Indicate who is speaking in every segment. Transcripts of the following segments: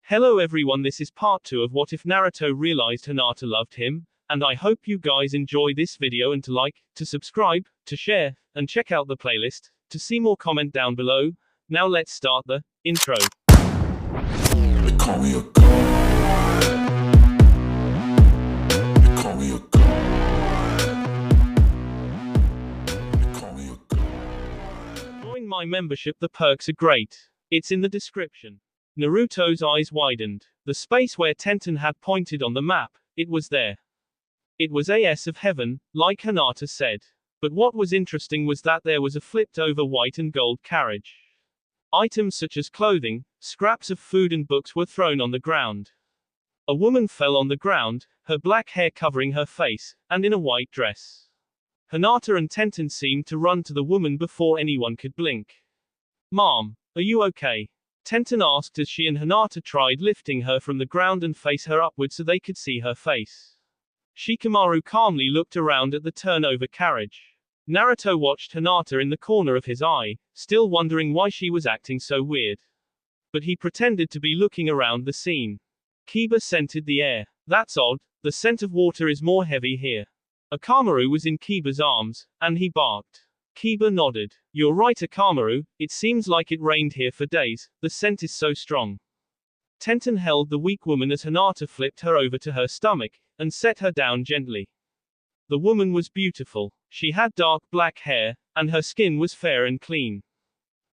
Speaker 1: Hello everyone, this is part 2 of What If Naruto Realized Hinata Loved Him, and I hope you guys enjoy this video and to like, to subscribe, to share, and check out the playlist, to see more comment down below. Now let's start the intro.
Speaker 2: They call me a god. They call me a god. They call me a god.
Speaker 1: Join my membership, the perks are great. It's in the description. Naruto's eyes widened. The space where Tenten had pointed on the map, it was there. It was as of heaven, like Hinata said. But what was interesting was that there was a flipped over white and gold carriage. Items such as clothing, scraps of food and books were thrown on the ground. A woman fell on the ground, her black hair covering her face, and in a white dress. Hinata and Tenten seemed to run to the woman before anyone could blink. "Mom, are you okay?" Tenten asked as she and Hinata tried lifting her from the ground and face her upward so they could see her face. Shikamaru calmly looked around at the turnover carriage. Naruto watched Hinata in the corner of his eye, still wondering why she was acting so weird. But he pretended to be looking around the scene. Kiba scented the air. "That's odd, the scent of water is more heavy here." Akamaru was in Kiba's arms, and he barked. Kiba nodded. "You're right, Akamaru, it seems like it rained here for days, the scent is so strong." Tenten held the weak woman as Hinata flipped her over to her stomach, and set her down gently. The woman was beautiful. She had dark black hair, and her skin was fair and clean.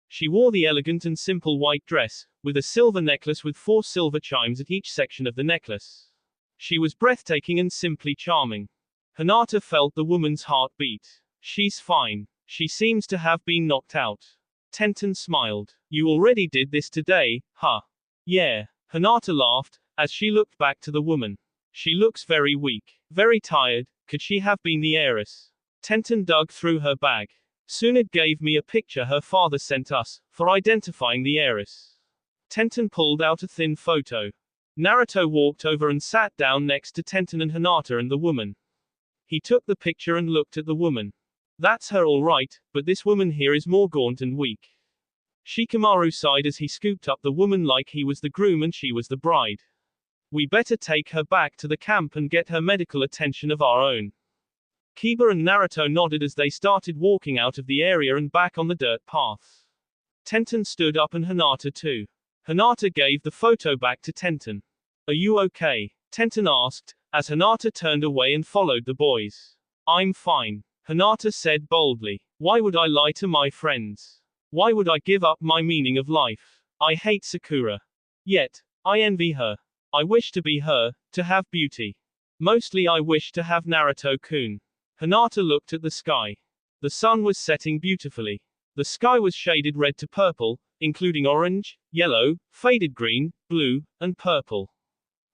Speaker 1: She wore the elegant and simple white dress, with a silver necklace with 4 silver chimes at each section of the necklace. She was breathtaking and simply charming. Hinata felt the woman's heart beat. "She's fine. She seems to have been knocked out." Tenten smiled. "You already did this today, huh?" "Yeah." Hinata laughed, as she looked back to the woman. "She looks very weak, very tired, could she have been the heiress?" Tenten dug through her bag. "Tsunade gave me a picture her father sent us, for identifying the heiress." Tenten pulled out a thin photo. Naruto walked over and sat down next to Tenten and Hinata and the woman. He took the picture and looked at the woman. "That's her all right, but this woman here is more gaunt and weak." Shikamaru sighed as he scooped up the woman like he was the groom and she was the bride. "We better take her back to the camp and get her medical attention of our own." Kiba and Naruto nodded as they started walking out of the area and back on the dirt path. Tenten stood up and Hinata too. Hinata gave the photo back to Tenten. "Are you okay?" Tenten asked, as Hinata turned away and followed the boys. "I'm fine," Hinata said boldly. "Why would I lie to my friends? Why would I give up my meaning of life? I hate Sakura. Yet, I envy her. I wish to be her, to have beauty. Mostly I wish to have Naruto-kun." Hinata looked at the sky. The sun was setting beautifully. The sky was shaded red to purple, including orange, yellow, faded green, blue, and purple.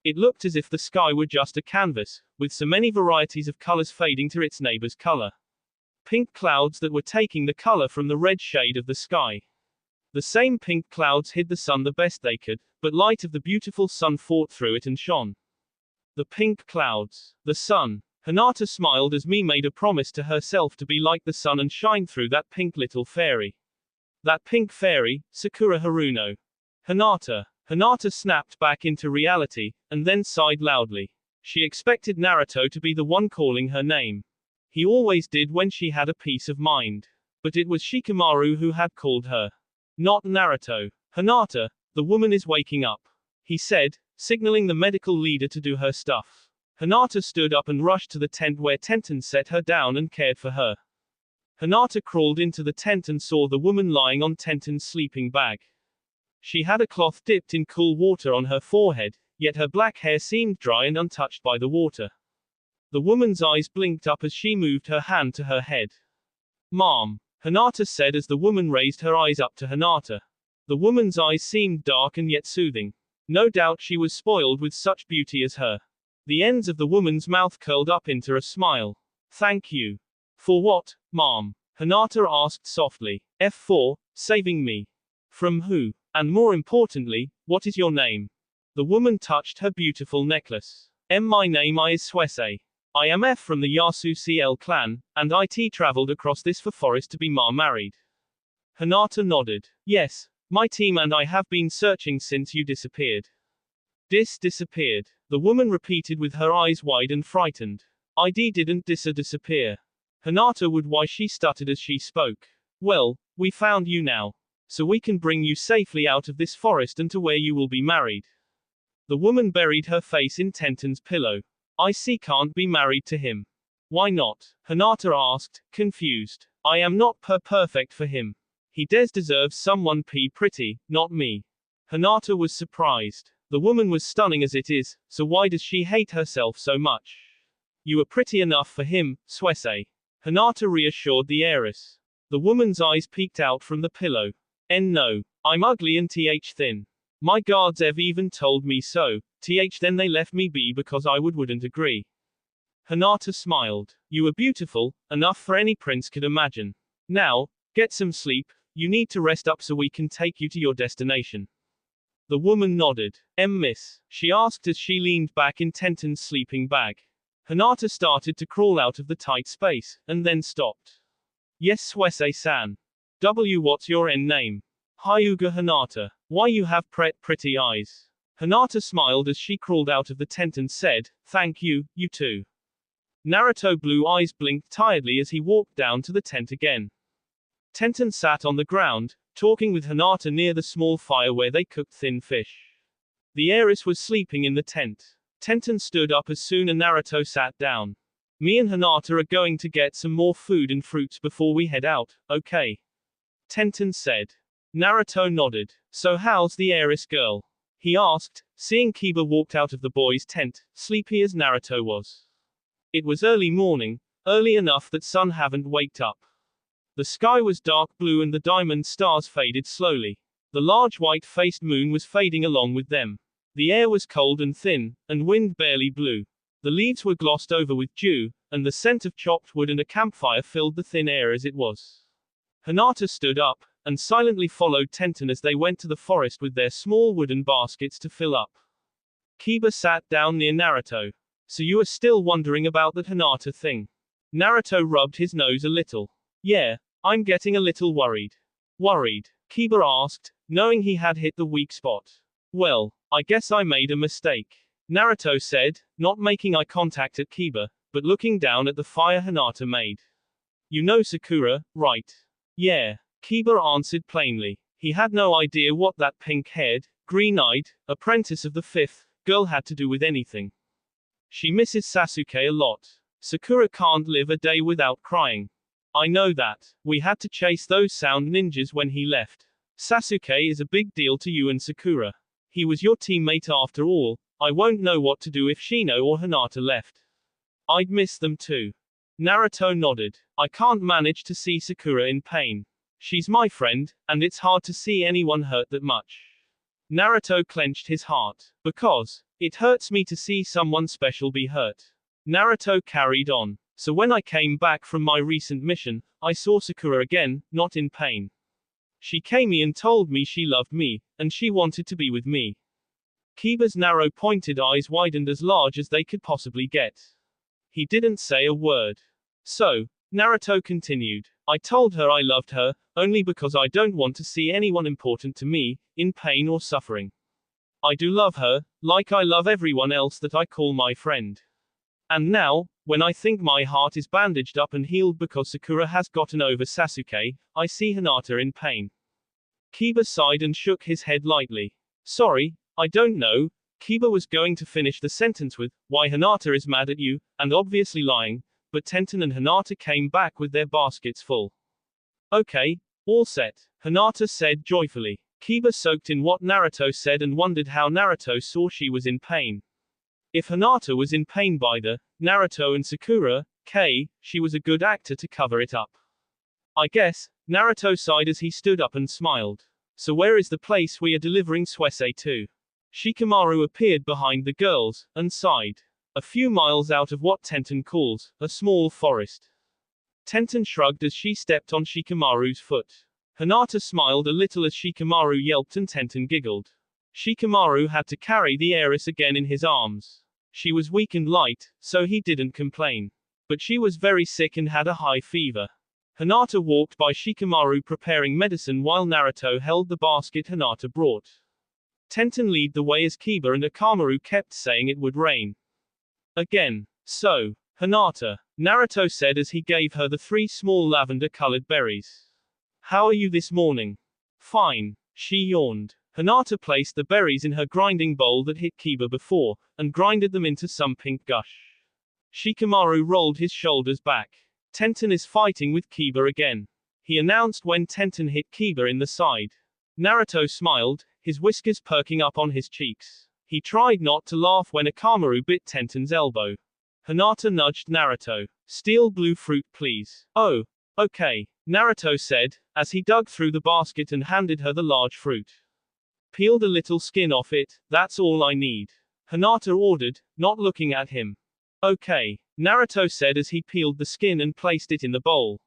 Speaker 1: It looked as if the sky were just a canvas, with so many varieties of colors fading to its neighbor's color. Pink clouds that were taking the color from the red shade of the sky. The same pink clouds hid the sun the best they could, but light of the beautiful sun fought through it and shone. The pink clouds. The sun. Hinata smiled as Mie made a promise to herself to be like the sun and shine through that pink little fairy. That pink fairy, Sakura Haruno. Hinata snapped back into reality, and then sighed loudly. She expected Naruto to be the one calling her name. He always did when she had a peace of mind. But it was Shikamaru who had called her. Not Naruto. "Hinata, the woman is waking up," he said, signaling the medical leader to do her stuff. Hinata stood up and rushed to the tent where Tenten set her down and cared for her. Hinata crawled into the tent and saw the woman lying on Tenten's sleeping bag. She had a cloth dipped in cool water on her forehead, yet her black hair seemed dry and untouched by the water. The woman's eyes blinked up as she moved her hand to her head. "Mom," Hinata said as the woman raised her eyes up to Hinata. The woman's eyes seemed dark and yet soothing. No doubt she was spoiled with such beauty as her. The ends of the woman's mouth curled up into a smile. "Thank you." "For what, Mom?" Hinata asked softly. "For saving me." "From who? And more importantly, what is your name?" The woman touched her beautiful necklace. My name is Suese. I am from the Yasuo clan, and it traveled across this forest to be married." Hinata nodded. "Yes, My team and I have been searching since you disappeared. Disappeared. The woman repeated with her eyes wide and frightened. ID didn't disappear. Hinata would why she stuttered as she spoke. Well, we found you now. So we can bring you safely out of this forest and to where you will be married. The woman buried her face in Tenten's pillow. I see can't be married to him. Why not? Hinata asked, confused. I am not perfect for him. He deserves someone pretty, not me. Hinata was surprised. The woman was stunning as it is, so why does she hate herself so much? You are pretty enough for him, Suese. Hinata reassured the heiress. The woman's eyes peeked out from the pillow. No. I'm ugly and thin. My guards have even told me so, then they left me be because I wouldn't agree. Hinata smiled. You are beautiful, enough for any prince could imagine. Now, get some sleep, you need to rest up so we can take you to your destination. The woman nodded. Miss? She asked as she leaned back in Tenten's sleeping bag. Hinata started to crawl out of the tight space, and then stopped. Yes Suese-san. What's your name? Hyuga Hinata. Why you have pretty eyes? Hinata smiled as she crawled out of the tent and said, thank you, you too. Naruto blue eyes blinked tiredly as he walked down to the tent again. Tenten sat on the ground, talking with Hinata near the small fire where they cooked thin fish. The heiress was sleeping in the tent. Tenten stood up as soon as Naruto sat down. Me and Hinata are going to get some more food and fruits before we head out, okay? Tenten said. Naruto nodded. So how's the heiress girl? He asked, seeing Kiba walked out of the boys' tent, sleepy as Naruto was. It was early morning, early enough that sun haven't waked up. The sky was dark blue and the diamond stars faded slowly. The large white-faced moon was fading along with them. The air was cold and thin, and wind barely blew. The leaves were glossed over with dew, and the scent of chopped wood and a campfire filled the thin air as it was. Hinata stood up, and silently followed Tenten as they went to the forest with their small wooden baskets to fill up. Kiba sat down near Naruto. So you are still wondering about that Hinata thing? Naruto rubbed his nose a little. Yeah, I'm getting a little worried. Worried? Kiba asked, knowing he had hit the weak spot. Well, I guess I made a mistake. Naruto said, not making eye contact at Kiba, but looking down at the fire Hinata made. You know Sakura, right? Yeah. Kiba answered plainly. He had no idea what that pink-haired, green-eyed, apprentice of the fifth girl had to do with anything. She misses Sasuke a lot. Sakura can't live a day without crying. I know that. We had to chase those sound ninjas when he left. Sasuke is a big deal to you and Sakura. He was your teammate after all. I won't know what to do if Shino or Hinata left. I'd miss them too. Naruto nodded. I can't manage to see Sakura in pain. She's my friend, and it's hard to see anyone hurt that much. Naruto clenched his heart. Because it hurts me to see someone special be hurt. Naruto carried on. So when I came back from my recent mission, I saw Sakura again, not in pain. She came and told me she loved me, and she wanted to be with me. Kiba's narrow pointed eyes widened as large as they could possibly get. He didn't say a word. So, Naruto continued, I told her I loved her, only because I don't want to see anyone important to me, in pain or suffering. I do love her, like I love everyone else that I call my friend. And now, when I think my heart is bandaged up and healed because Sakura has gotten over Sasuke, I see Hinata in pain. Kiba sighed and shook his head lightly. Sorry, I don't know. Kiba was going to finish the sentence with, why Hinata is mad at you, and obviously lying, but Tenten and Hinata came back with their baskets full. Okay, all set, Hinata said joyfully. Kiba soaked in what Naruto said and wondered how Naruto saw she was in pain. If Hinata was in pain by the Naruto and Sakura, she was a good actor to cover it up. I guess, Naruto sighed as he stood up and smiled. So where is the place we are delivering Suese to? Shikamaru appeared behind the girls, and sighed. A few miles out of what Tenten calls, a small forest. Tenten shrugged as she stepped on Shikamaru's foot. Hinata smiled a little as Shikamaru yelped and Tenten giggled. Shikamaru had to carry the heiress again in his arms. She was weak and light, so he didn't complain. But she was very sick and had a high fever. Hinata walked by Shikamaru preparing medicine while Naruto held the basket Hinata brought. Tenten led the way as Kiba and Akamaru kept saying it would rain. Again. So, Hinata, Naruto said as he gave her the 3 small lavender-colored berries. How are you this morning? Fine, she yawned. Hinata placed the berries in her grinding bowl that hit Kiba before, and grinded them into some pink gush. Shikamaru rolled his shoulders back. Tenten is fighting with Kiba again. He announced when Tenten hit Kiba in the side. Naruto smiled, his whiskers perking up on his cheeks. He tried not to laugh when Akamaru bit Tenten's elbow. Hinata nudged Naruto. Steel blue fruit please. Oh, okay, Naruto said, as he dug through the basket and handed her the large fruit. Peeled a little skin off it, that's all I need. Hinata ordered, not looking at him. Okay, Naruto said as he peeled the skin and placed it in the bowl.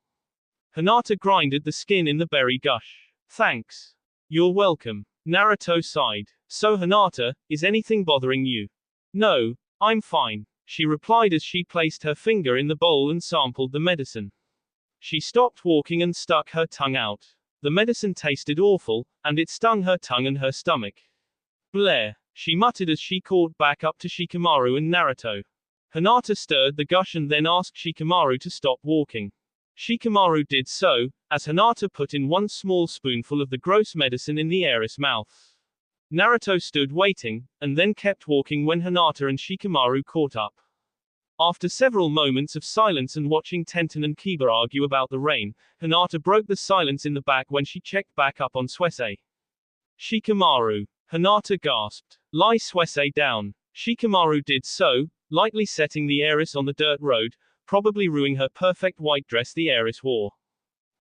Speaker 1: Hinata grinded the skin in the berry gush. Thanks. You're welcome. Naruto sighed. So Hinata, is anything bothering you? No, I'm fine, she replied as she placed her finger in the bowl and sampled the medicine. She stopped walking and stuck her tongue out. The medicine tasted awful, and it stung her tongue and her stomach. Blair, she muttered as she caught back up to Shikamaru and Naruto. Hinata stirred the gush and then asked Shikamaru to stop walking. Shikamaru did so, as Hinata put in 1 small spoonful of the gross medicine in the heiress' mouth. Naruto stood waiting, and then kept walking when Hinata and Shikamaru caught up. After several moments of silence and watching Tenten and Kiba argue about the rain, Hinata broke the silence in the back when she checked back up on Suisei. Shikamaru. Hinata gasped. Lie Suisei down. Shikamaru did so, lightly setting the heiress on the dirt road, probably ruining her perfect white dress the heiress wore.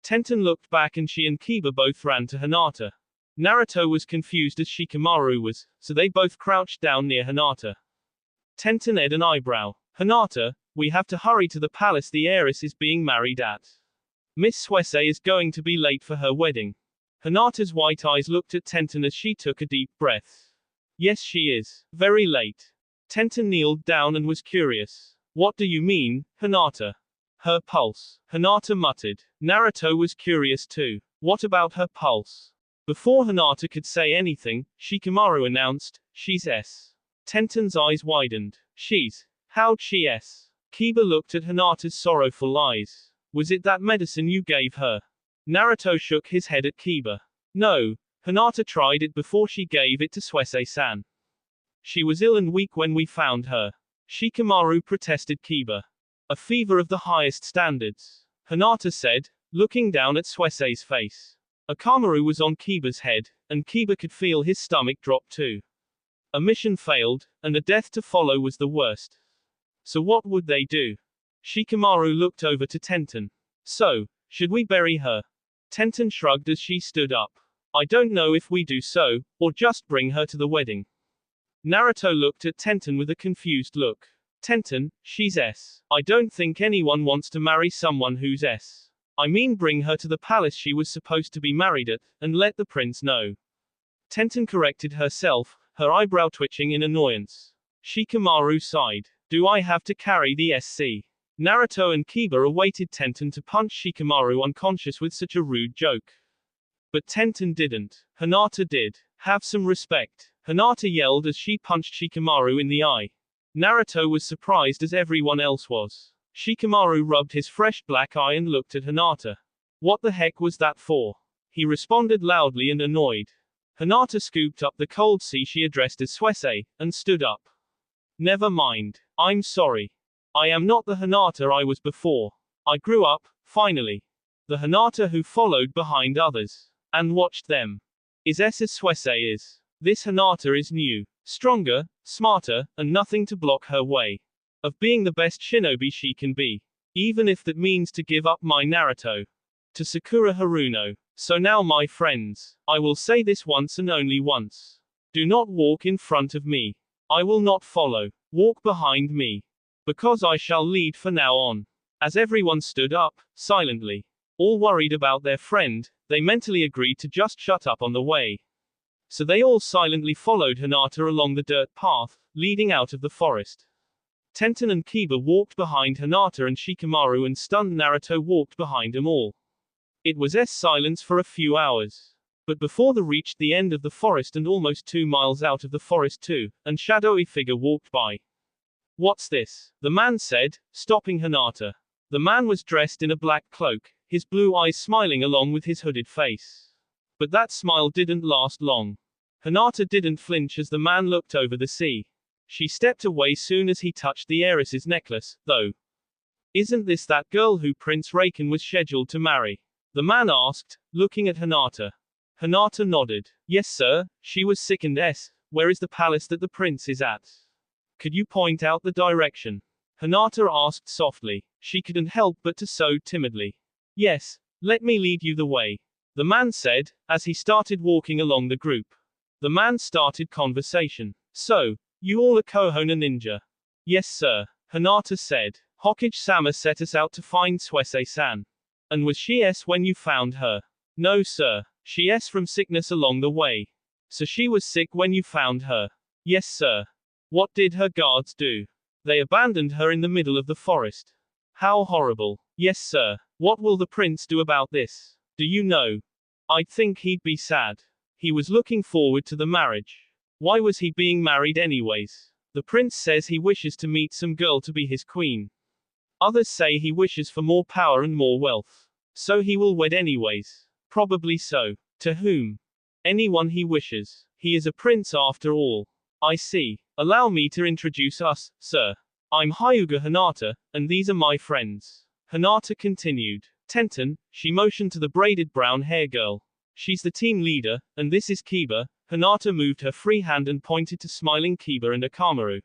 Speaker 1: Tenten looked back and she and Kiba both ran to Hinata. Naruto was confused as Shikamaru was, so they both crouched down near Hinata. Tenten ed an eyebrow. Hinata, we have to hurry to the palace the heiress is being married at. Miss Suisei is going to be late for her wedding. Hinata's white eyes looked at Tenten as she took a deep breath. Yes she is. Very late. Tenten kneeled down and was curious. What do you mean, Hinata? Her pulse. Hinata muttered. Naruto was curious too. What about her pulse? Before Hinata could say anything, Shikamaru announced, she's S. Tenten's eyes widened. How'd she S? Kiba looked at Hinata's sorrowful eyes. Was it that medicine you gave her? Naruto shook his head at Kiba. No, Hinata tried it before she gave it to Suisei-san. She was ill and weak when we found her. Shikamaru protested Kiba. A fever of the highest standards. Hinata said, looking down at Suisei's face. Akamaru was on Kiba's head, and Kiba could feel his stomach drop too. A mission failed, and a death to follow was the worst. So what would they do? Shikamaru looked over to Tenten. So, should we bury her? Tenten shrugged as she stood up. I don't know if we do so, or just bring her to the wedding. Naruto looked at Tenten with a confused look. Tenten, she's S. I don't think anyone wants to marry someone who's S. I mean bring her to the palace she was supposed to be married at, and let the prince know. Tenten corrected herself, her eyebrow twitching in annoyance. Shikamaru sighed. Do I have to carry the SC? Naruto and Kiba awaited Tenten to punch Shikamaru unconscious with such a rude joke. But Tenten didn't. Hinata did. Have some respect. Hinata yelled as she punched Shikamaru in the eye. Naruto was surprised as everyone else was. Shikamaru rubbed his fresh black eye and looked at Hinata. What the heck was that for? He responded loudly and annoyed. Hinata scooped up the cold sea she addressed as Suisei, and stood up. Never mind. I'm sorry. I am not the Hinata I was before. I grew up, finally. The Hinata who followed behind others. And watched them. Is as Suisei is. This Hinata is new. Stronger, smarter, and nothing to block her way. Of being the best shinobi she can be. Even if that means to give up my Naruto. To Sakura Haruno. So now my friends, I will say this once and only once. Do not walk in front of me. I will not follow. Walk behind me. Because I shall lead from now on. As everyone stood up, silently. All worried about their friend, they mentally agreed to just shut up on the way. So they all silently followed Hinata along the dirt path, leading out of the forest. Tenten and Kiba walked behind Hinata and Shikamaru and stunned Naruto walked behind them all. It was silence for a few hours. But before they reached the end of the forest and almost 2 miles out of the forest too, and shadowy figure walked by. What's this? The man said, stopping Hinata. The man was dressed in a black cloak, his blue eyes smiling along with his hooded face. But that smile didn't last long. Hinata didn't flinch as the man looked over the sea. She stepped away soon as he touched the heiress's necklace, though. Isn't this that girl who Prince Raken was scheduled to marry? The man asked, looking at Hinata. Hinata nodded. Yes sir, she was sick and where is the palace that the prince is at? Could you point out the direction? Hinata asked softly. She couldn't help but to so timidly. Yes, let me lead you the way. The man said, as he started walking along the group. The man started conversation. So, you all are Kohono ninja? Yes sir, Hinata said. Hokage-sama set us out to find Suese-san. And was she when you found her? No sir. She from sickness along the way. So she was sick when you found her? Yes sir. What did her guards do? They abandoned her in the middle of the forest. How horrible. Yes sir. What will the prince do about this? Do you know? I'd think he'd be sad. He was looking forward to the marriage. Why was he being married anyways? The prince says he wishes to meet some girl to be his queen. Others say he wishes for more power and more wealth. So he will wed anyways. Probably so. To whom? Anyone he wishes. He is a prince after all. I see. Allow me to introduce us, sir. I'm Hyuga Hinata, and these are my friends. Hinata continued. Tenten, she motioned to the braided brown hair girl. She's the team leader, and this is Kiba. Hinata moved her free hand and pointed to smiling Kiba and Akamaru.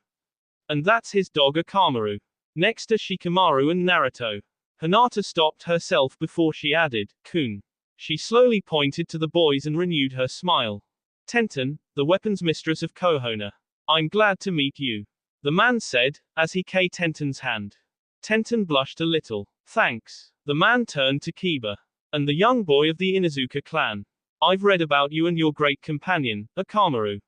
Speaker 1: And that's his dog Akamaru. Next are Shikamaru and Naruto. Hinata stopped herself before she added, Kun. She slowly pointed to the boys and renewed her smile. Tenten, the weapons mistress of Kohono. I'm glad to meet you. The man said, as he kissed Tenten's hand. Tenten blushed a little. Thanks. The man turned to Kiba. And the young boy of the Inuzuka clan. I've read about you and your great companion, Akamaru.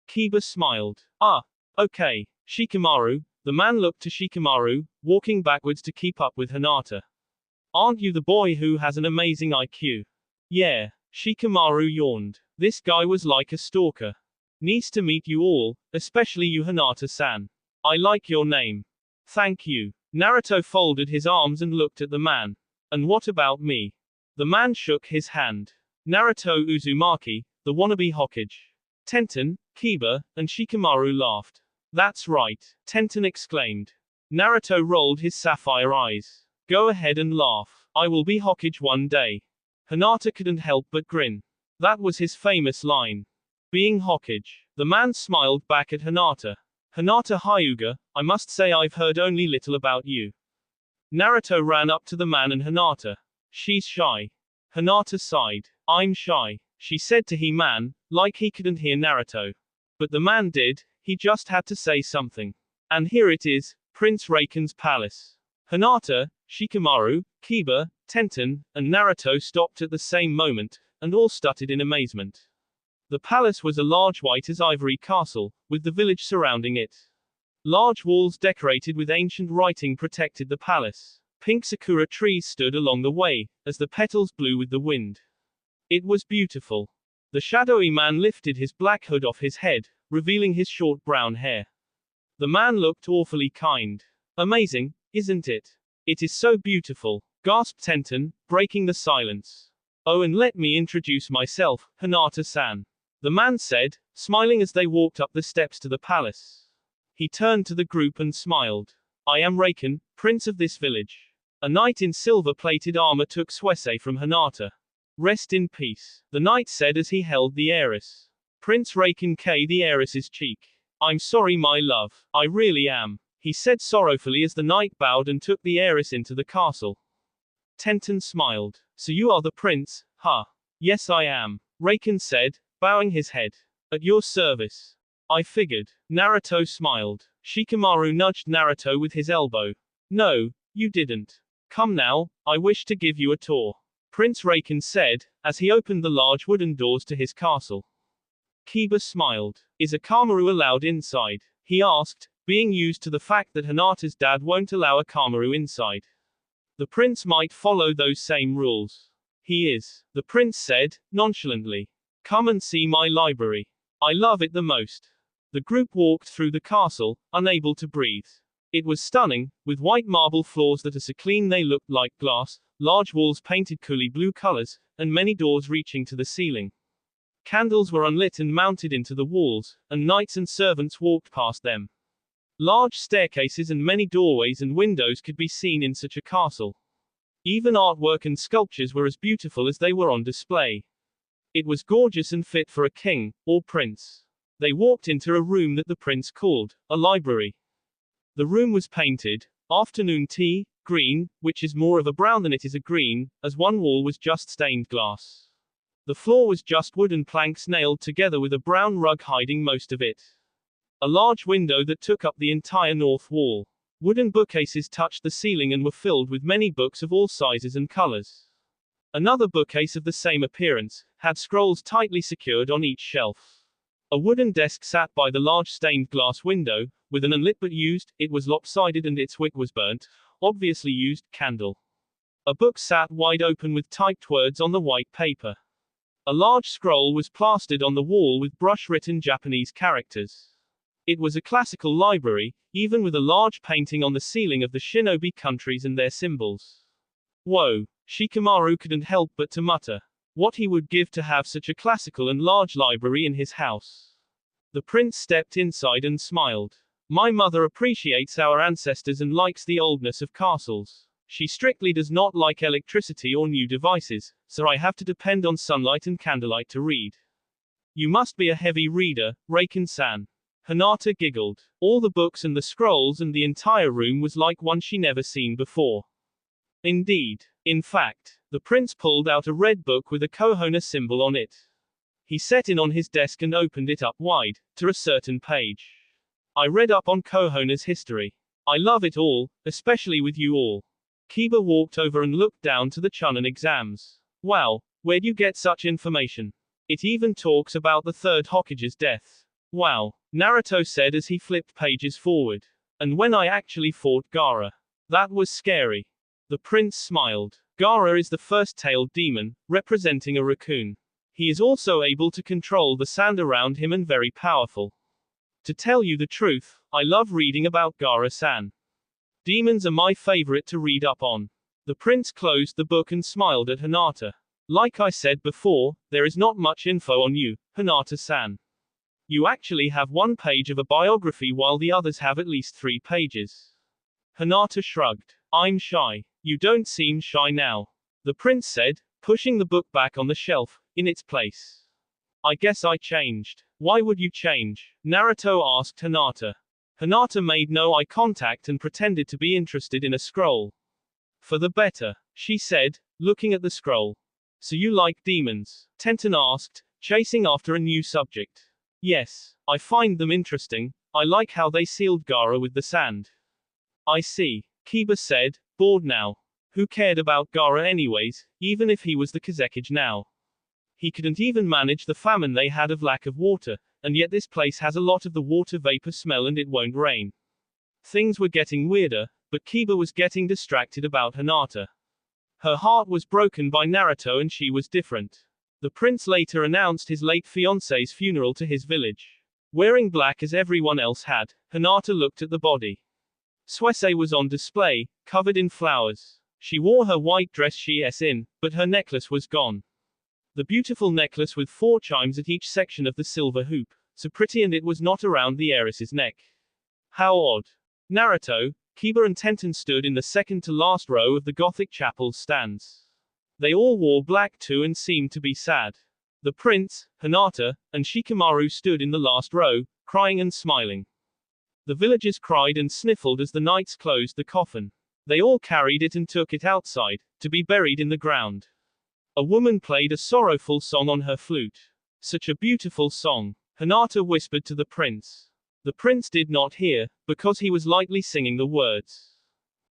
Speaker 1: Kiba smiled. Ah, okay. Shikamaru. The man looked to Shikamaru, walking backwards to keep up with Hinata. Aren't you the boy who has an amazing IQ? Yeah. Shikamaru yawned. This guy was like a stalker. Nice to meet you all, especially you Hinata-san. I like your name. Thank you. Naruto folded his arms and looked at the man. And what about me? The man shook his hand. Naruto Uzumaki, the wannabe Hokage. Tenten, Kiba, and Shikamaru laughed. That's right, Tenten exclaimed. Naruto rolled his sapphire eyes. Go ahead and laugh. I will be Hokage one day. Hinata couldn't help but grin. That was his famous line. Being Hokage. The man smiled back at Hinata. Hinata Hyuga, I must say I've heard only little about you. Naruto ran up to the man and Hinata. She's shy. Hinata sighed. I'm shy, she said to he-man, like he couldn't hear Naruto. But the man did, he just had to say something. And here it is, Prince Raken's palace. Hinata, Shikamaru, Kiba, Tenten, and Naruto stopped at the same moment, and all stuttered in amazement. The palace was a large white as ivory castle, with the village surrounding it. Large walls decorated with ancient writing protected the palace. Pink sakura trees stood along the way, as the petals blew with the wind. It was beautiful. The shadowy man lifted his black hood off his head, revealing his short brown hair. The man looked awfully kind. Amazing, isn't it? It is so beautiful, gasped Tenten, breaking the silence. Oh, and let me introduce myself, Hinata-san. The man said, smiling as they walked up the steps to the palace. He turned to the group and smiled. I am Raken, prince of this village. A knight in silver-plated armor took Suese from Hinata. Rest in peace, the knight said as he held the heiress. Prince Raken kissed the heiress's cheek. I'm sorry my love, I really am, he said sorrowfully as the knight bowed and took the heiress into the castle. Tenten smiled. So you are the prince, huh? Yes I am, Raken said, bowing his head. At your service. I figured. Naruto smiled. Shikamaru nudged Naruto with his elbow. No, you didn't. Come now, I wish to give you a tour. Prince Raken said, as he opened the large wooden doors to his castle. Kiba smiled. Is Akamaru allowed inside? He asked, being used to the fact that Hinata's dad won't allow Akamaru inside. The prince might follow those same rules. He is, the prince said, nonchalantly. Come and see my library. I love it the most. The group walked through the castle, unable to breathe. It was stunning, with white marble floors that are so clean they looked like glass, large walls painted coolly blue colors, and many doors reaching to the ceiling. Candles were unlit and mounted into the walls, and knights and servants walked past them. Large staircases and many doorways and windows could be seen in such a castle. Even artwork and sculptures were as beautiful as they were on display. It was gorgeous and fit for a king, or prince. They walked into a room that the prince called a library. The room was painted, afternoon tea, green, which is more of a brown than it is a green, as one wall was just stained glass. The floor was just wooden planks nailed together with a brown rug hiding most of it. A large window that took up the entire north wall. Wooden bookcases touched the ceiling and were filled with many books of all sizes and colors. Another bookcase of the same appearance had scrolls tightly secured on each shelf. A wooden desk sat by the large stained glass window, with an unlit but used, it was lopsided and its wick was burnt, obviously used, candle. A book sat wide open with typed words on the white paper. A large scroll was plastered on the wall with brush-written Japanese characters. It was a classical library, even with a large painting on the ceiling of the shinobi countries and their symbols. Whoa! Shikamaru couldn't help but to mutter. What he would give to have such a classical and large library in his house. The prince stepped inside and smiled. My mother appreciates our ancestors and likes the oldness of castles. She strictly does not like electricity or new devices, so I have to depend on sunlight and candlelight to read. You must be a heavy reader, Reiken-san. Hinata giggled. All the books and the scrolls and the entire room was like one she never seen before. Indeed. In fact, the prince pulled out a red book with a Kohona symbol on it. He set it on his desk and opened it up wide, to a certain page. I read up on Kohona's history. I love it all, especially with you all. Kiba walked over and looked down to the Chunin exams. Wow, where'd you get such information? It even talks about the third Hokage's death. Wow, Naruto said as he flipped pages forward. And when I actually fought Gaara. That was scary. The prince smiled. Gaara is the first-tailed demon, representing a raccoon. He is also able to control the sand around him and very powerful. To tell you the truth, I love reading about Gaara-san. Demons are my favorite to read up on. The prince closed the book and smiled at Hinata. Like I said before, there is not much info on you, Hinata-san. You actually have one page of a biography while the others have at least 3 pages. Hinata shrugged. I'm shy. You don't seem shy now. The prince said, pushing the book back on the shelf, in its place. I guess I changed. Why would you change? Naruto asked Hinata. Hinata made no eye contact and pretended to be interested in a scroll. For the better, she said, looking at the scroll. So you like demons? Tenten asked, chasing after a new subject. Yes, I find them interesting. I like how they sealed Gaara with the sand. I see. Kiba said, bored now. Who cared about Gaara anyways, even if he was the Kazekage now? He couldn't even manage the famine they had of lack of water, and yet this place has a lot of the water vapor smell and it won't rain. Things were getting weirder, but Kiba was getting distracted about Hinata. Her heart was broken by Naruto and she was different. The prince later announced his late fiance's funeral to his village. Wearing black as everyone else had, Hinata looked at the body. Suese was on display, covered in flowers. She wore her white dress she in, but her necklace was gone. The beautiful necklace with 4 chimes at each section of the silver hoop, so pretty, and it was not around the heiress's neck. How odd. Naruto, Kiba and Tenten stood in the second to last row of the Gothic chapel's stands. They all wore black too and seemed to be sad. The prince, Hinata, and Shikamaru stood in the last row, crying and smiling. The villagers cried and sniffled as the knights closed the coffin. They all carried it and took it outside, to be buried in the ground. A woman played a sorrowful song on her flute. Such a beautiful song. Hinata whispered to the prince. The prince did not hear, because he was lightly singing the words.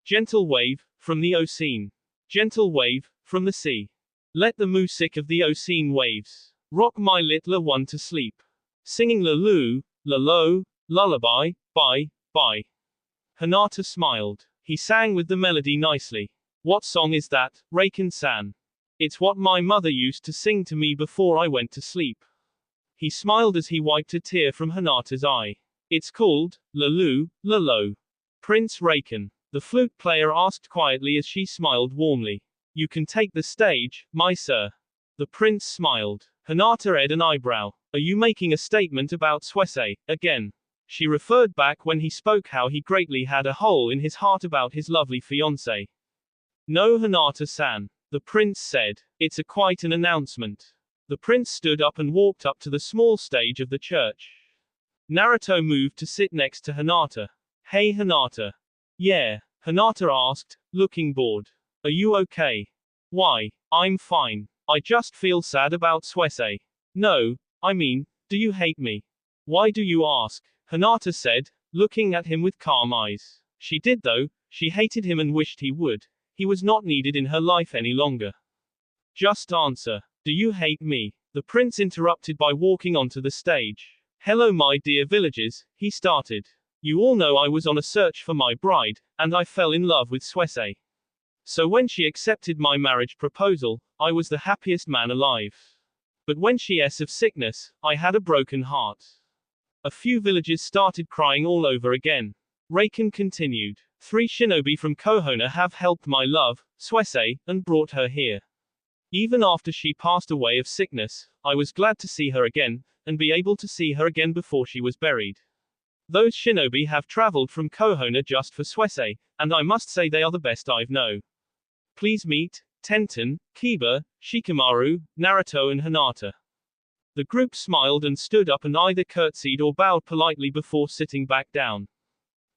Speaker 1: Gentle wave, from the ocean. Gentle wave, from the sea. Let the music of the ocean waves rock my little one to sleep. Singing Lalu, Lalo, lullaby, bye, bye. Hinata smiled. He sang with the melody nicely. What song is that, Reiken-san? It's what my mother used to sing to me before I went to sleep. He smiled as he wiped a tear from Hinata's eye. It's called, Lalu, Lalo. Prince Raken. The flute player asked quietly as she smiled warmly. You can take the stage, my sir. The prince smiled. Hinata ed an eyebrow. Are you making a statement about Suese, again? She referred back when he spoke how he greatly had a hole in his heart about his lovely fiancée. No, Hinata-san. The prince said. It's quite an announcement. The prince stood up and walked up to the small stage of the church. Naruto moved to sit next to Hinata. Hey Hinata. Yeah, Hinata asked, looking bored. Are you okay? Why, I'm fine. I just feel sad about Suese. No, I mean, do you hate me? Why do you ask? Hinata said, looking at him with calm eyes. She did though, she hated him and wished he would. He was not needed in her life any longer. Just answer. Do you hate me? The prince interrupted by walking onto the stage. Hello my dear villagers, he started. You all know I was on a search for my bride, and I fell in love with Suese. So when she accepted my marriage proposal, I was the happiest man alive. But when she s of sickness, I had a broken heart. A few villagers started crying all over again. Raken continued. 3 shinobi from Kohono have helped my love, Suese, and brought her here. Even after she passed away of sickness, I was glad to see her again, and be able to see her again before she was buried. Those shinobi have traveled from Kohono just for Suese, and I must say they are the best I've known. Please meet, Tenten, Kiba, Shikamaru, Naruto and Hinata. The group smiled and stood up and either curtsied or bowed politely before sitting back down.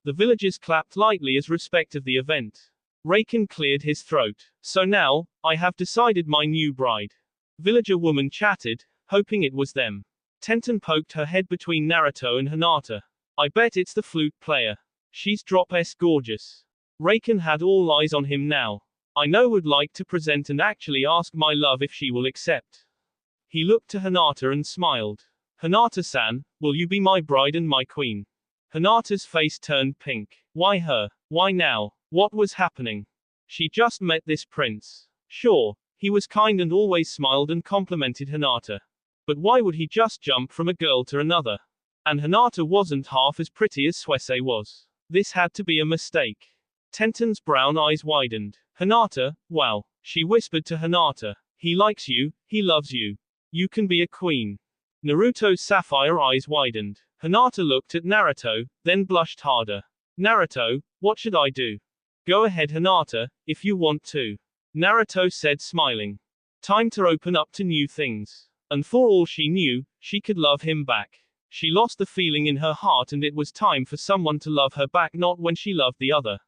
Speaker 1: The villagers clapped lightly as respect of the event. Raken cleared his throat. So now, I have decided my new bride. Villager woman chatted, hoping it was them. Tenten poked her head between Naruto and Hinata. I bet it's the flute player. She's drop-s gorgeous. Raken had all eyes on him now. I know would like to present and actually ask my love if she will accept. He looked to Hinata and smiled. Hinata-san, will you be my bride and my queen? Hinata's face turned pink. Why her? Why now? What was happening? She just met this prince. Sure, he was kind and always smiled and complimented Hinata. But why would he just jump from a girl to another? And Hinata wasn't half as pretty as Suese was. This had to be a mistake. Tenten's brown eyes widened. Hinata, wow. She whispered to Hinata. He likes you, he loves you. You can be a queen. Naruto's sapphire eyes widened. Hinata looked at Naruto, then blushed harder. Naruto, what should I do? Go ahead Hinata, if you want to. Naruto said smiling. Time to open up to new things. And for all she knew, she could love him back. She lost the feeling in her heart and it was time for someone to love her back, not when she loved the other.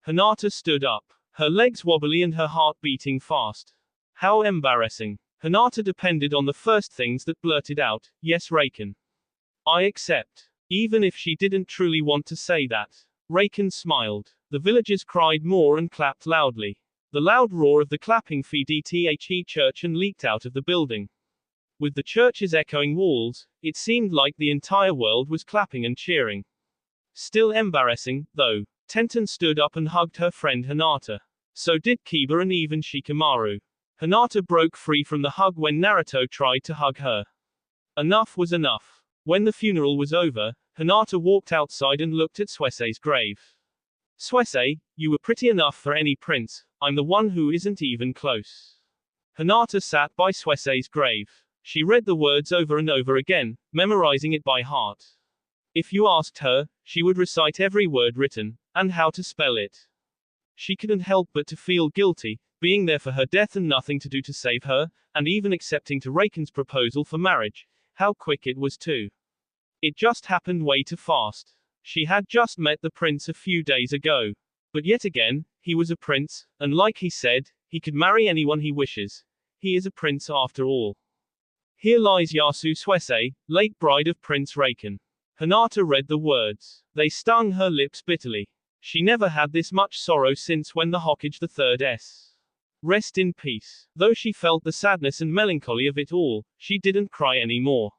Speaker 1: Hinata stood up. Her legs wobbly and her heart beating fast. How embarrassing. Hinata depended on the first things that blurted out, yes Raken. I accept. Even if she didn't truly want to say that. Raken smiled. The villagers cried more and clapped loudly. The loud roar of the clapping fed the church and leaked out of the building. With the church's echoing walls, it seemed like the entire world was clapping and cheering. Still embarrassing, though. Tenten stood up and hugged her friend Hinata. So did Kiba and even Shikamaru. Hinata broke free from the hug when Naruto tried to hug her. Enough was enough. When the funeral was over, Hinata walked outside and looked at Suese's grave. Suese, you were pretty enough for any prince, I'm the one who isn't even close. Hinata sat by Suese's grave. She read the words over and over again, memorizing it by heart. If you asked her, she would recite every word written, and how to spell it. She couldn't help but to feel guilty, being there for her death and nothing to do to save her, and even accepting to Raken's proposal for marriage. How quick it was too. It just happened way too fast. She had just met the prince a few days ago. But yet again, he was a prince, and like he said, he could marry anyone he wishes. He is a prince after all. Here lies Yasu Suese, late bride of Prince Raken. Hinata read the words. They stung her lips bitterly. She never had this much sorrow since when the Hokage III's. Rest in peace. Though she felt the sadness and melancholy of it all, she didn't cry anymore.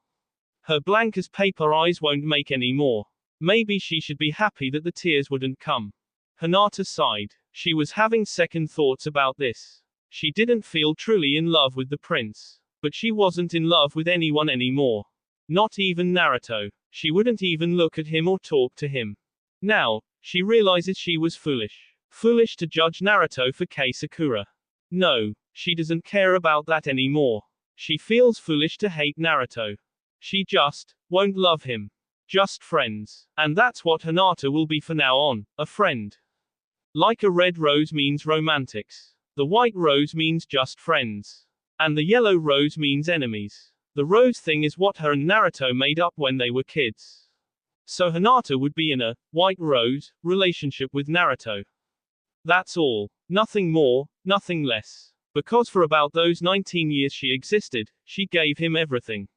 Speaker 1: Her blank as paper eyes won't make any more. Maybe she should be happy that the tears wouldn't come. Hinata sighed. She was having second thoughts about this. She didn't feel truly in love with the prince. But she wasn't in love with anyone anymore. Not even Naruto. She wouldn't even look at him or talk to him. Now, she realizes she was foolish. Foolish to judge Naruto for Kei Sakura. No, she doesn't care about that anymore. She feels foolish to hate Naruto. She just won't love him. Just friends. And that's what Hinata will be for now on, a friend. Like a red rose means romantics. The white rose means just friends. And the yellow rose means enemies. The rose thing is what her and Naruto made up when they were kids. So Hinata would be in a white rose relationship with Naruto. That's all. Nothing more, nothing less. Because for about those 19 years she existed, she gave him everything.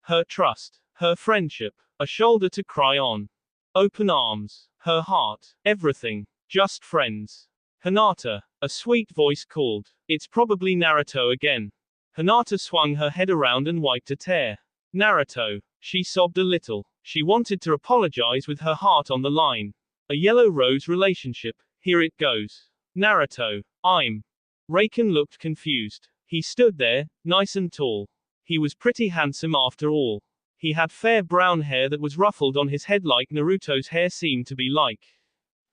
Speaker 1: Her trust, her friendship, a shoulder to cry on, open arms, her heart, everything. Just friends. Hinata, a sweet voice called. It's probably Naruto again. Hinata swung her head around and wiped a tear. Naruto. She sobbed a little. She wanted to apologize with her heart on the line. A yellow rose relationship, here it goes. Naruto. Raikon looked confused. He stood there, nice and tall. He was pretty handsome after all. He had fair brown hair that was ruffled on his head like Naruto's hair seemed to be like.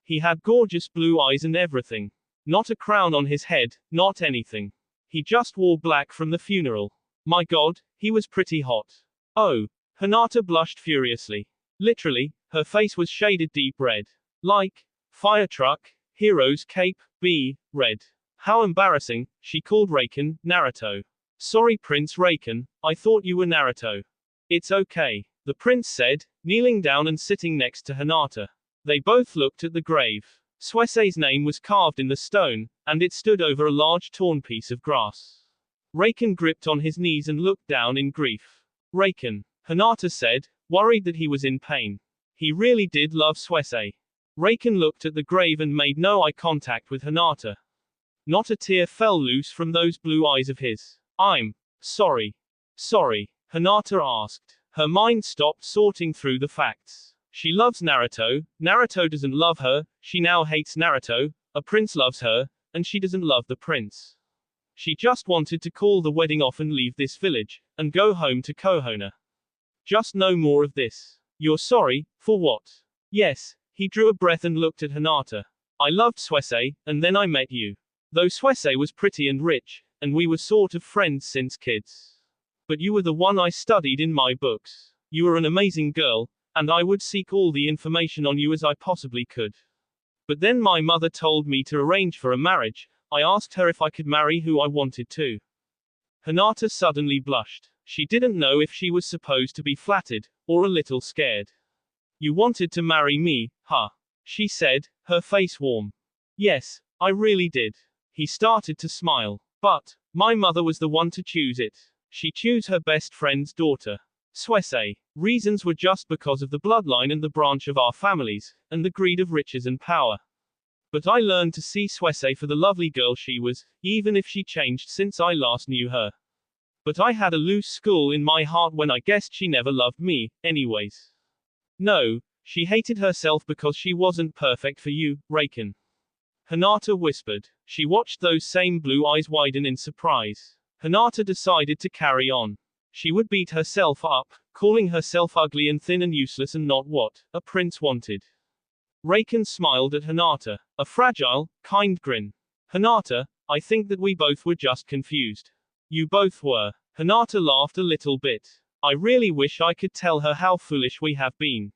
Speaker 1: He had gorgeous blue eyes and everything. Not a crown on his head, not anything. He just wore black from the funeral. My god, he was pretty hot. Oh. Hinata blushed furiously. Literally, her face was shaded deep red. Like fire truck, hero's cape, red. How embarrassing, she called Raikon, Naruto. Sorry Prince Raikon, I thought you were Naruto. It's okay, the prince said, kneeling down and sitting next to Hinata. They both looked at the grave. Suisei's name was carved in the stone, and it stood over a large torn piece of grass. Raikon gripped on his knees and looked down in grief. Raikon, Hinata said, worried that he was in pain. He really did love Suisei. Raikon looked at the grave and made no eye contact with Hinata. Not a tear fell loose from those blue eyes of his. I'm sorry. Sorry, Hinata asked. Her mind stopped sorting through the facts. She loves Naruto, Naruto doesn't love her, she now hates Naruto, a prince loves her, and she doesn't love the prince. She just wanted to call the wedding off and leave this village, and go home to Konoha. Just no more of this. You're sorry, for what? Yes, he drew a breath and looked at Hinata. I loved Suisei, and then I met you. Though Suisei was pretty and rich, and we were sort of friends since kids. But you were the one I studied in my books. You were an amazing girl, and I would seek all the information on you as I possibly could. But then my mother told me to arrange for a marriage. I asked her if I could marry who I wanted to. Hinata suddenly blushed. She didn't know if she was supposed to be flattered, or a little scared. You wanted to marry me, huh? She said, her face warm. Yes, I really did. He started to smile. But my mother was the one to choose it. She chose her best friend's daughter. Suisei. Reasons were just because of the bloodline and the branch of our families, and the greed of riches and power. But I learned to see Suisei for the lovely girl she was, even if she changed since I last knew her. But I had a loose skull in my heart when I guessed she never loved me, anyways. No, she hated herself because she wasn't perfect for you, Raikon. Hinata whispered. She watched those same blue eyes widen in surprise. Hinata decided to carry on. She would beat herself up, calling herself ugly and thin and useless and not what a prince wanted. Raikon smiled at Hinata, a fragile, kind grin. Hinata, I think that we both were just confused. You both were. Hinata laughed a little bit. I really wish I could tell her how foolish we have been.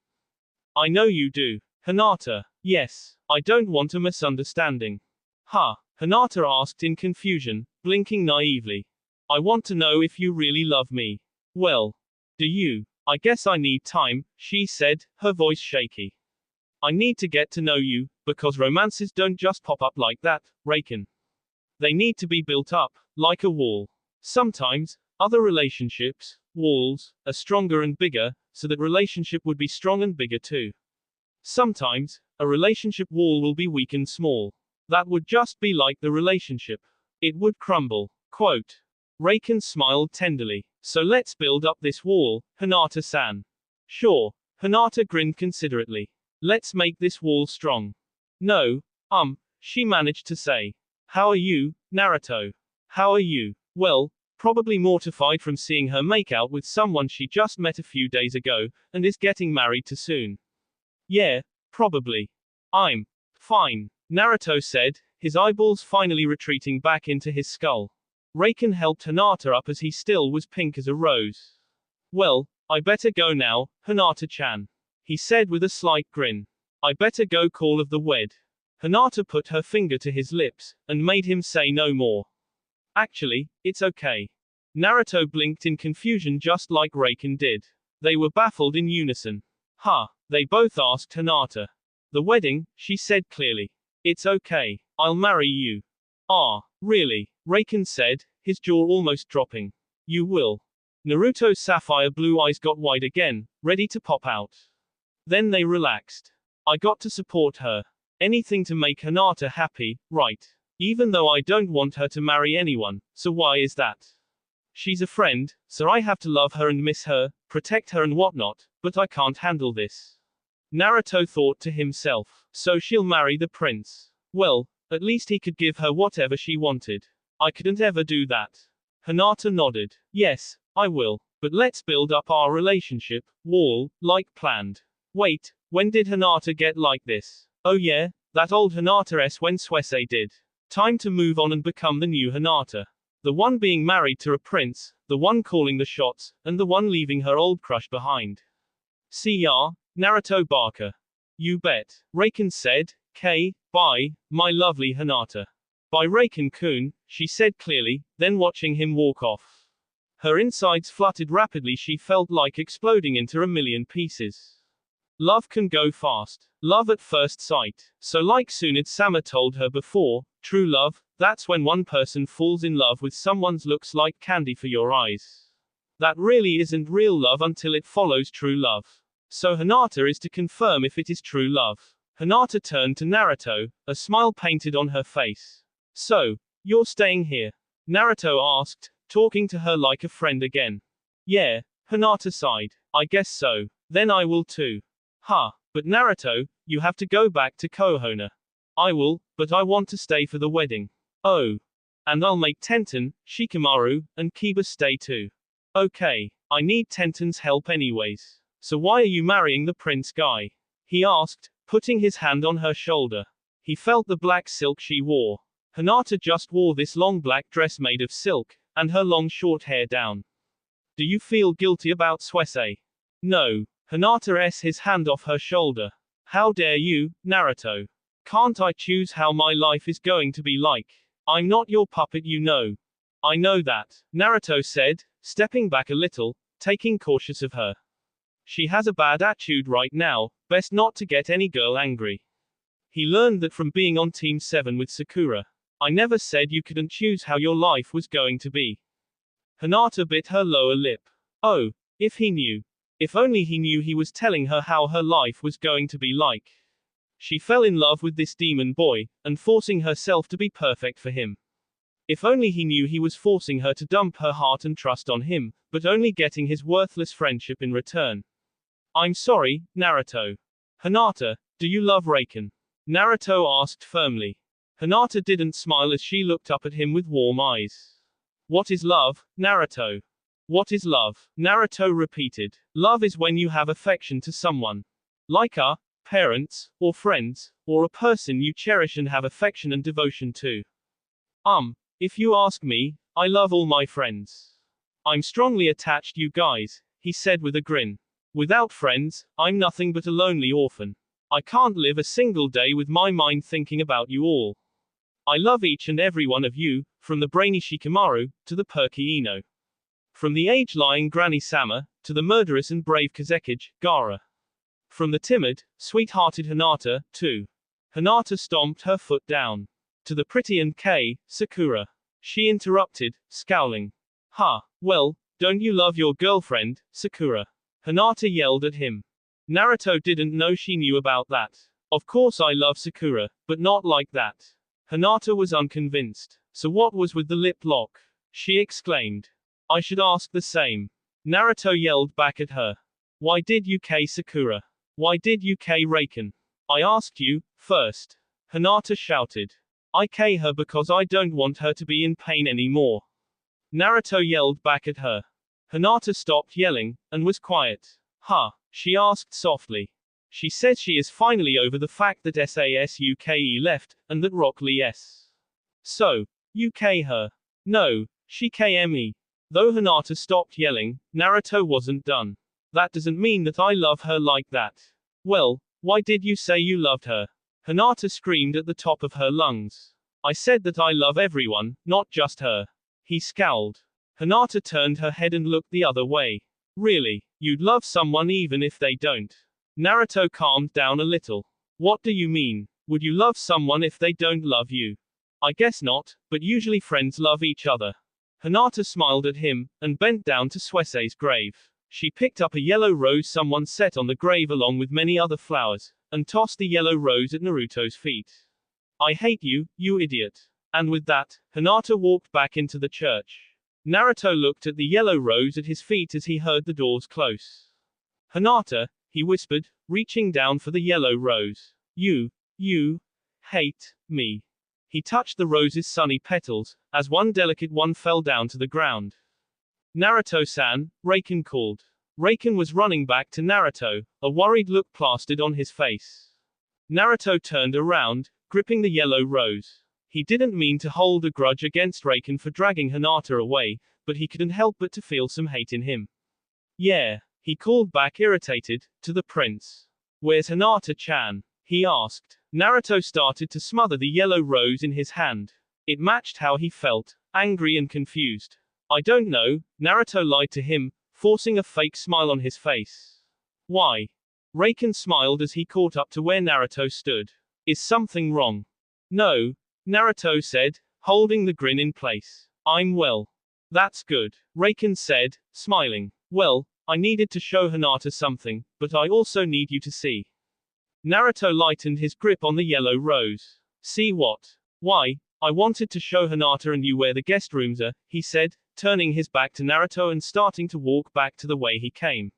Speaker 1: I know you do. Hinata, yes, I don't want a misunderstanding. Huh? Hinata asked in confusion, blinking naively. I want to know if you really love me. Well, do you? I guess I need time, she said, her voice shaky. I need to get to know you, because romances don't just pop up like that, Raikon. They need to be built up, like a wall. Sometimes, other relationships, walls, are stronger and bigger, so that relationship would be strong and bigger too. Sometimes, a relationship wall will be weak and small. That would just be like the relationship. It would crumble. Quote. Raikon smiled tenderly. So let's build up this wall, Hinata-san. Sure. Hinata grinned considerately. Let's make this wall strong. No, she managed to say. How are you, Naruto. How are you? Well, probably mortified from seeing her make out with someone she just met a few days ago, and is getting married to soon. Yeah, probably. I'm fine, Naruto said, his eyeballs finally retreating back into his skull. Raikon helped Hinata up as he still was pink as a rose. Well, I better go now, Hinata-chan. He said with a slight grin. I better go call of the wed. Hinata put her finger to his lips, and made him say no more. Actually, it's okay. Naruto blinked in confusion just like Raikon did. They were baffled in unison. They both asked Hinata. The wedding, she said clearly. It's okay. I'll marry you. Ah, really? Raikon said, his jaw almost dropping. You will. Naruto's sapphire blue eyes got wide again, ready to pop out. Then they relaxed. I got to support her. Anything to make Hinata happy, right? Even though I don't want her to marry anyone, so why is that? She's a friend, so I have to love her and miss her, protect her and whatnot, but I can't handle this. Naruto thought to himself. So she'll marry the prince. Well, at least he could give her whatever she wanted. I couldn't ever do that. Hinata nodded. Yes, I will. But let's build up our relationship, wall, like planned. Wait, when did Hinata get like this? Oh yeah, that old Hinata-s when Suisei did. Time to move on and become the new Hinata. The one being married to a prince, the one calling the shots, and the one leaving her old crush behind. See ya, Naruto Barker. You bet. Raikon said, bye, my lovely Hinata. Bye Raikon-kun, she said clearly, then watching him walk off. Her insides fluttered rapidly, she felt like exploding into a million pieces. Love can go fast. Love at first sight. So like Tsunade-sama told her before, true love, that's when one person falls in love with someone's looks like candy for your eyes. That really isn't real love until it follows true love. So Hinata is to confirm if it is true love. Hinata turned to Naruto, a smile painted on her face. So, you're staying here? Naruto asked, talking to her like a friend again. Yeah, Hinata sighed. I guess so. Then I will too. But Naruto, you have to go back to Konoha. I will, but I want to stay for the wedding. Oh. And I'll make Tenten, Shikamaru, and Kiba stay too. Okay. I need Tenten's help anyways. So why are you marrying the prince guy? He asked, putting his hand on her shoulder. He felt the black silk she wore. Hinata just wore this long black dress made of silk, and her long short hair down. Do you feel guilty about Suisei? No. Hinata his hand off her shoulder. How dare you, Naruto? Can't I choose how my life is going to be like? I'm not your puppet, you know. I know that, Naruto said, stepping back a little, taking cautious of her. She has a bad attitude right now, best not to get any girl angry. He learned that from being on Team 7 with Sakura. I never said you couldn't choose how your life was going to be. Hinata bit her lower lip. Oh, if he knew. If only he knew he was telling her how her life was going to be like. She fell in love with this demon boy, and forcing herself to be perfect for him. If only he knew he was forcing her to dump her heart and trust on him, but only getting his worthless friendship in return. I'm sorry, Naruto. Hinata, do you love Raikon? Naruto asked firmly. Hinata didn't smile as she looked up at him with warm eyes. What is love, Naruto? What is love? Naruto repeated. Love is when you have affection to someone. Like our parents, or friends, or a person you cherish and have affection and devotion to. If you ask me, I love all my friends. I'm strongly attached you guys, he said with a grin. Without friends, I'm nothing but a lonely orphan. I can't live a single day with my mind thinking about you all. I love each and every one of you, from the brainy Shikamaru, to the perky Ino. From the age-lying Granny Sama, to the murderous and brave Kazekage, Gaara. From the timid, sweet-hearted Hinata, to Hinata stomped her foot down. To the pretty and Sakura. She interrupted, scowling. Well, don't you love your girlfriend, Sakura? Hinata yelled at him. Naruto didn't know she knew about that. Of course I love Sakura, but not like that. Hinata was unconvinced. So what was with the lip lock? She exclaimed. I should ask the same. Naruto yelled back at her. Why did you Sakura? Why did you Raikon? I asked you, first. Hinata shouted. I K her because I don't want her to be in pain anymore. Naruto yelled back at her. Hinata stopped yelling, and was quiet. Huh? She asked softly. She says she is finally over the fact that Sasuke left, and that Rock Lee s. So, you K her. No, she KME. Though Hinata stopped yelling, Naruto wasn't done. That doesn't mean that I love her like that. Well, why did you say you loved her? Hinata screamed at the top of her lungs. I said that I love everyone, not just her. He scowled. Hinata turned her head and looked the other way. Really? You'd love someone even if they don't? Naruto calmed down a little. What do you mean? Would you love someone if they don't love you? I guess not, but usually friends love each other. Hinata smiled at him, and bent down to Suese's grave. She picked up a yellow rose someone set on the grave along with many other flowers, and tossed the yellow rose at Naruto's feet. I hate you, you idiot. And with that, Hinata walked back into the church. Naruto looked at the yellow rose at his feet as he heard the doors close. Hinata, he whispered, reaching down for the yellow rose. You hate me. He touched the rose's sunny petals, as one delicate one fell down to the ground. Naruto-san, Raikon called. Raikon was running back to Naruto, a worried look plastered on his face. Naruto turned around, gripping the yellow rose. He didn't mean to hold a grudge against Raikon for dragging Hinata away, but he couldn't help but to feel some hate in him. Yeah, he called back irritated, to the prince. Where's Hinata-chan? He asked. Naruto started to smother the yellow rose in his hand. It matched how he felt, angry and confused. I don't know, Naruto lied to him, forcing a fake smile on his face. Why? Raikon smiled as he caught up to where Naruto stood. Is something wrong? No, Naruto said, holding the grin in place. I'm well. That's good, Raikon said, smiling. Well, I needed to show Hinata something, but I also need you to see. Naruto lightened his grip on the yellow rose. See what? Why, I wanted to show Hinata and you where the guest rooms are, he said, turning his back to Naruto and starting to walk back to the way he came.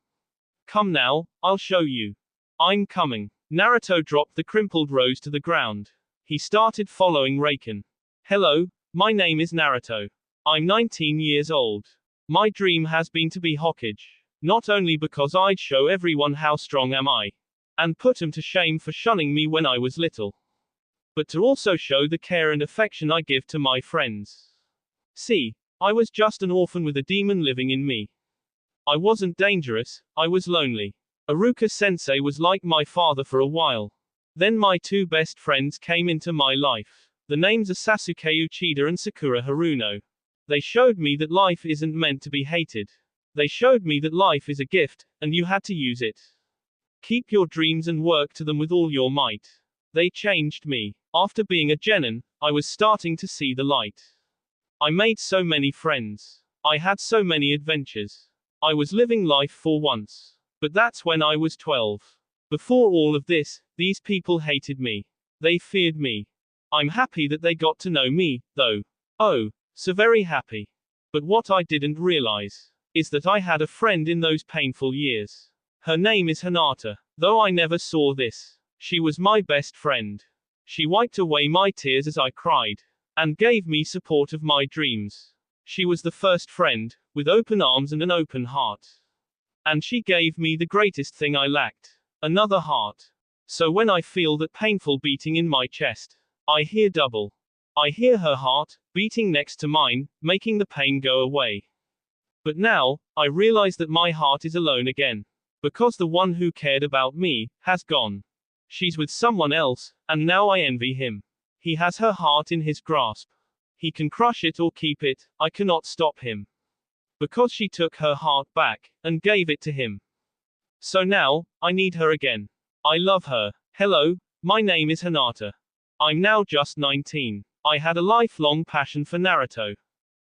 Speaker 1: Come now, I'll show you. I'm coming. Naruto dropped the crumpled rose to the ground. He started following Raikon. Hello, my name is Naruto. I'm 19 years old. My dream has been to be Hokage. Not only because I'd show everyone how strong am I, and put 'em to shame for shunning me when I was little, but to also show the care and affection I give to my friends. See, I was just an orphan with a demon living in me. I wasn't dangerous, I was lonely. Iruka-sensei was like my father for a while. Then my two best friends came into my life. The names are Sasuke Uchida and Sakura Haruno. They showed me that life isn't meant to be hated. They showed me that life is a gift, and you had to use it. Keep your dreams and work to them with all your might. They changed me. After being a genin, I was starting to see the light. I made so many friends. I had so many adventures. I was living life for once. But that's when I was 12. Before all of this, these people hated me. They feared me. I'm happy that they got to know me, though. Oh, so very happy. But what I didn't realize is that I had a friend in those painful years. Her name is Hinata. Though I never saw this, she was my best friend. She wiped away my tears as I cried, and gave me support of my dreams. She was the first friend, with open arms and an open heart. And she gave me the greatest thing I lacked, another heart. So when I feel that painful beating in my chest, I hear double. I hear her heart, beating next to mine, making the pain go away. But now, I realize that my heart is alone again. Because the one who cared about me, has gone. She's with someone else, and now I envy him. He has her heart in his grasp. He can crush it or keep it, I cannot stop him. Because she took her heart back, and gave it to him. So now, I need her again. I love her. Hello, my name is Hinata. I'm now just 19. I had a lifelong passion for Naruto.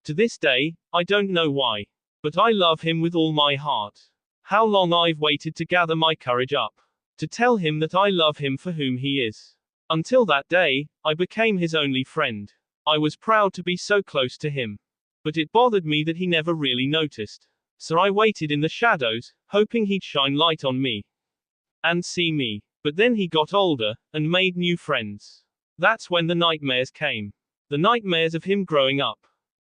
Speaker 1: To this day, I don't know why. But I love him with all my heart. How long I've waited to gather my courage up. To tell him that I love him for whom he is. Until that day, I became his only friend. I was proud to be so close to him. But it bothered me that he never really noticed. So I waited in the shadows, hoping he'd shine light on me. And see me. But then he got older, and made new friends. That's when the nightmares came. The nightmares of him growing up.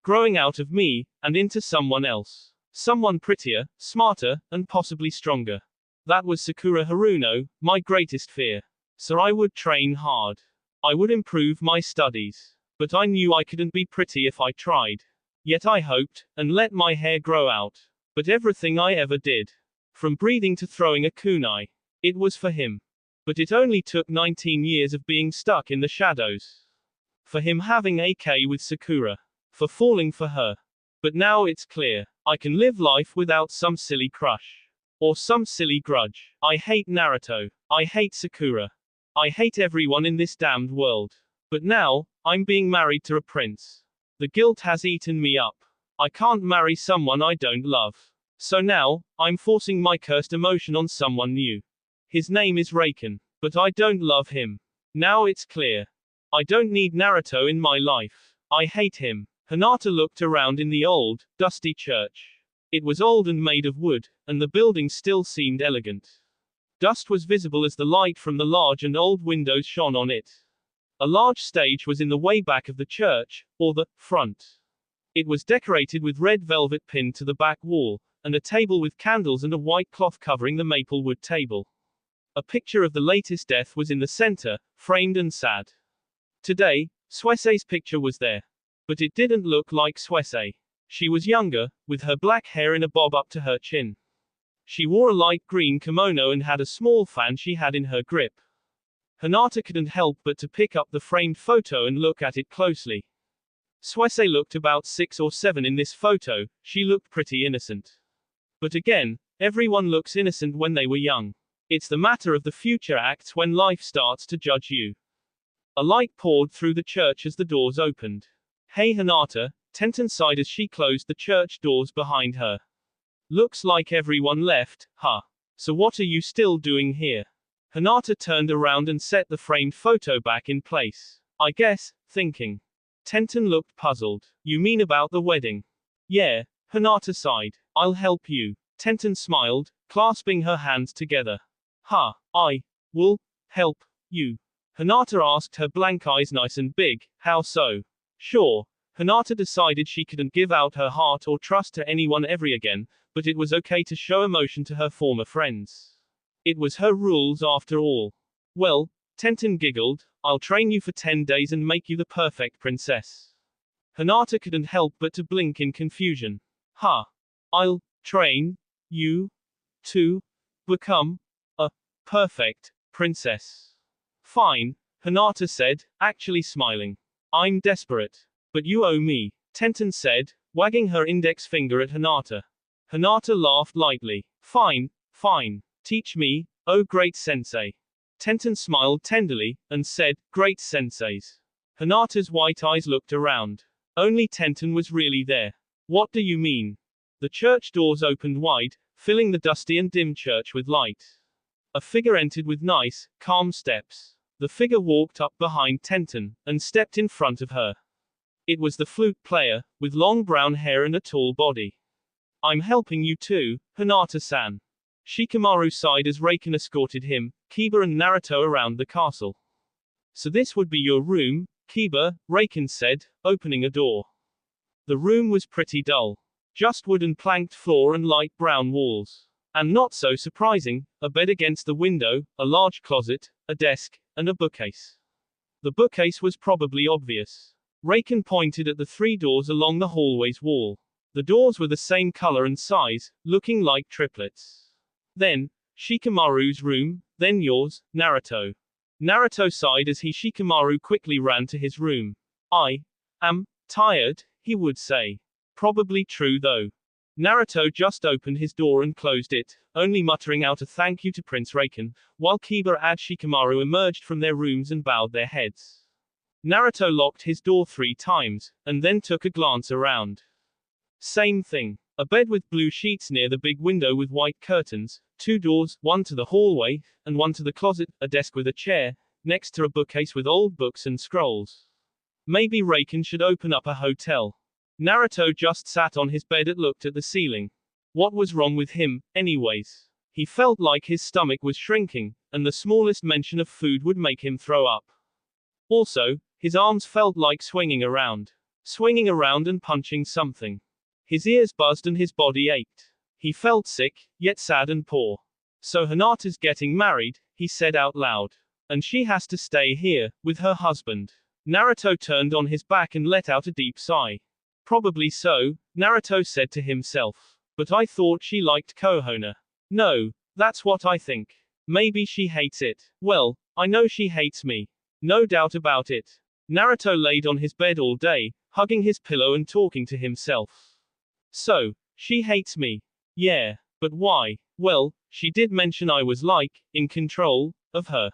Speaker 1: Growing out of me, and into someone else. Someone prettier, smarter, and possibly stronger. That was Sakura Haruno, my greatest fear. So I would train hard. I would improve my studies. But I knew I couldn't be pretty if I tried. Yet I hoped, and let my hair grow out. But everything I ever did, from breathing to throwing a kunai, it was for him. But it only took 19 years of being stuck in the shadows. For him having AK with Sakura. For falling for her. But now it's clear. I can live life without some silly crush. Or some silly grudge. I hate Naruto. I hate Sakura. I hate everyone in this damned world. But now, I'm being married to a prince. The guilt has eaten me up. I can't marry someone I don't love. So now, I'm forcing my cursed emotion on someone new. His name is Raken. But I don't love him. Now it's clear. I don't need Naruto in my life. I hate him. Hinata looked around in the old, dusty church. It was old and made of wood, and the building still seemed elegant. Dust was visible as the light from the large and old windows shone on it. A large stage was in the way back of the church, or the front. It was decorated with red velvet pinned to the back wall, and a table with candles and a white cloth covering the maple wood table. A picture of the latest death was in the center, framed and sad. Today, Suese's picture was there. But it didn't look like Suese. She was younger, with her black hair in a bob up to her chin. She wore a light green kimono and had a small fan she had in her grip. Hinata couldn't help but to pick up the framed photo and look at it closely. Suese looked about 6 or 7 in this photo. She looked pretty innocent. But again, everyone looks innocent when they were young. It's the matter of the future acts when life starts to judge you. A light poured through the church as the doors opened. Hey Hinata, Tenten sighed as she closed the church doors behind her. Looks like everyone left, huh? So what are you still doing here? Hinata turned around and set the framed photo back in place. I guess, thinking. Tenten looked puzzled. You mean about the wedding? Yeah, Hinata sighed. I'll help you. Tenten smiled, clasping her hands together. Ha, I will help you. Hinata asked, her blank eyes nice and big. How so? Sure. Hinata decided she couldn't give out her heart or trust to anyone ever again, but it was okay to show emotion to her former friends. It was her rules after all. Well, Tenten giggled, I'll train you for 10 days and make you the perfect princess. Hinata couldn't help but to blink in confusion. Ha! I'll train you to become a perfect princess. Fine, Hinata said, actually smiling. I'm desperate. But you owe me, Tenten said, wagging her index finger at Hinata. Hinata laughed lightly. Fine, fine. Teach me, oh great sensei. Tenten smiled tenderly, and said, great senseis. Hinata's white eyes looked around. Only Tenten was really there. What do you mean? The church doors opened wide, filling the dusty and dim church with light. A figure entered with nice, calm steps. The figure walked up behind Tenten, and stepped in front of her. It was the flute player, with long brown hair and a tall body. I'm helping you too, Hinata-san. Shikamaru sighed as Raken escorted him, Kiba and Naruto around the castle. So this would be your room, Kiba, Raken said, opening a door. The room was pretty dull. Just wooden planked floor and light brown walls. And not so surprising, a bed against the window, a large closet, a desk, and a bookcase. The bookcase was probably obvious. Raken pointed at the 3 doors along the hallway's wall. The doors were the same color and size, looking like triplets. Then, Shikamaru's room, then yours, Naruto. Naruto sighed as Shikamaru quickly ran to his room. I am tired, he would say. Probably true though. Naruto just opened his door and closed it, only muttering out a thank you to Prince Raken, while Kiba and Shikamaru emerged from their rooms and bowed their heads. Naruto locked his door 3 times, and then took a glance around. Same thing. A bed with blue sheets near the big window with white curtains, 2 doors, one to the hallway, and one to the closet, a desk with a chair, next to a bookcase with old books and scrolls. Maybe Raken should open up a hotel. Naruto just sat on his bed and looked at the ceiling. What was wrong with him, anyways? He felt like his stomach was shrinking, and the smallest mention of food would make him throw up. Also, his arms felt like swinging around and punching something. His ears buzzed and his body ached. He felt sick, yet sad and poor. So Hinata's getting married, he said out loud. And she has to stay here, with her husband. Naruto turned on his back and let out a deep sigh. Probably so, Naruto said to himself. But I thought she liked Konoha. No, that's what I think. Maybe she hates it. Well, I know she hates me. No doubt about it. Naruto laid on his bed all day, hugging his pillow and talking to himself. So, she hates me. Yeah, but why? Well, she did mention I was in control of her.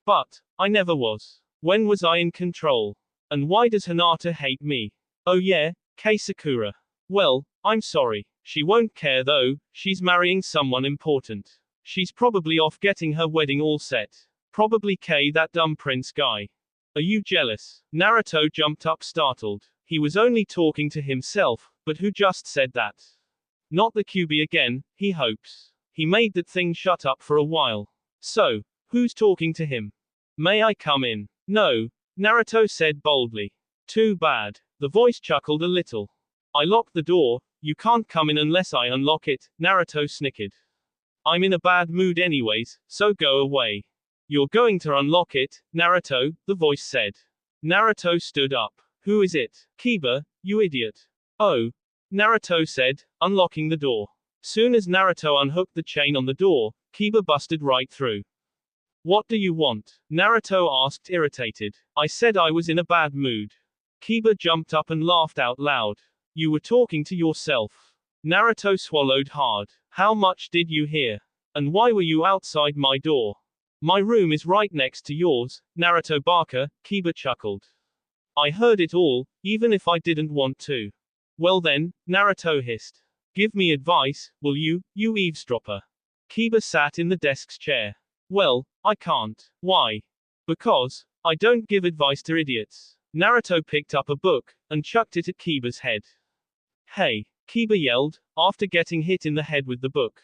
Speaker 1: But I never was. When was I in control? And why does Hinata hate me? Oh yeah, Kei Sakura. Well, I'm sorry. She won't care though, she's marrying someone important. She's probably off getting her wedding all set. Probably Kei, that dumb prince guy. Are you jealous? Naruto jumped up startled. He was only talking to himself, but who just said that? Not the QB again, he hopes. He made that thing shut up for a while. So, who's talking to him? May I come in? No, Naruto said boldly. Too bad. The voice chuckled a little. I locked the door, you can't come in unless I unlock it, Naruto snickered. I'm in a bad mood anyways, so go away. You're going to unlock it, Naruto, the voice said. Naruto stood up. Who is it? Kiba, you idiot. Oh, Naruto said, unlocking the door. Soon as Naruto unhooked the chain on the door, Kiba busted right through. What do you want? Naruto asked, irritated. I said I was in a bad mood. Kiba jumped up and laughed out loud. You were talking to yourself. Naruto swallowed hard. How much did you hear? And why were you outside my door? My room is right next to yours, Naruto Baka, Kiba chuckled. I heard it all, even if I didn't want to. Well then, Naruto hissed. Give me advice, will you eavesdropper? Kiba sat in the desk's chair. Well, I can't. Why? Because I don't give advice to idiots. Naruto picked up a book and chucked it at Kiba's head. Hey, Kiba yelled, after getting hit in the head with the book.